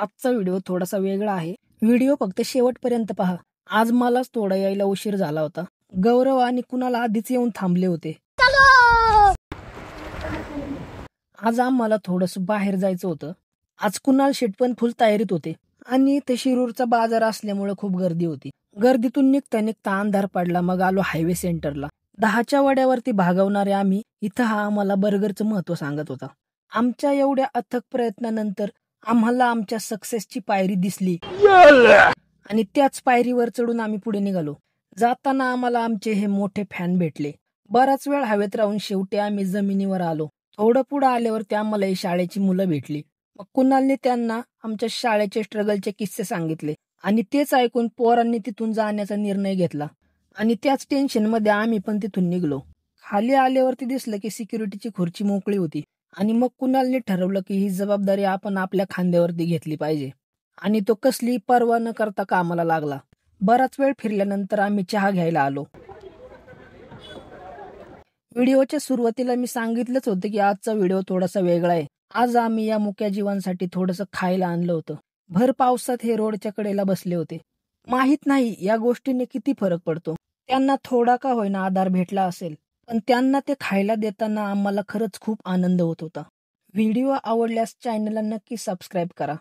आजचा व्हिडिओ थोडासा वेगळा आहे. व्हिडिओ फक्त शेवटपर्यंत पहा. आज मलाच थोडा यायला उशीर झाला होता. गौरव आणि कुणाल आधीच येऊन थांबले होते. आज आम्हाला थोडंसं बाहेर जायचं होतं. आज कुणाल शेट पण फुल तयारीत होते आणि इथे शिरूरचा बाजार असल्यामुळे खूप गर्दी होती. गर्दीतून निघता निघता अंधार पडला. मग आलो हायवे सेंटरला. 10च्या वड्यावरती भागवणारे आम्ही इथं हा आम्हाला बर्गरचं महत्व सांगत होता. आमच्या एवढ्या अथक प्रयत्नानंतर आम्हाला आमच्या सक्सेसची पायरी दिसली आणि त्याच पायरीवर चढून आम्ही पुढे निघालो. जाताना आम्हाला आमचे हे मोठे फॅन भेटले. बराच वेळ हवेत राहून शेवटी आम्ही जमिनीवर आलो. थोडं पुढं आल्यावरती आम्हाला ही शाळेची मुलं भेटली. मग कुणालने त्यांना आमच्या शाळेचे स्ट्रगलचे किस्से सांगितले आणि तेच ऐकून पोरांनी तिथून जाण्याचा निर्णय घेतला आणि त्याच टेन्शनमध्ये आम्ही पण तिथून निघलो. खाली आल्यावरती दिसलं की सिक्युरिटीची खुर्ची मोकळी होती आणि मग कुणालने ठरवलं की ही जबाबदारी आपण आपल्या खांद्यावरती घेतली पाहिजे आणि तो कसली पर्वा न करता कामाला लागला. बराच वेळ फिरल्यानंतर आम्ही चहा घ्यायला आलो. व्हिडिओच्या सुरुवातीला मी सांगितलंच होतं की आजचा व्हिडिओ थोडासा वेगळा आहे. आज आम्ही या मुक्या जीवांसाठी थोडंसं खायला आणलं होतं. भर पावसात हे रोडच्या कडेला बसले होते. माहित नाही या गोष्टीने किती फरक पडतो. त्यांना थोडा का होईना आधार भेटला असेल, पण त्यांना ते खायला देताना आम्हाला खरंच खूप आनंद होत होता. व्हिडिओ आवडल्यास चॅनलला नक्की सबस्क्राईब करा.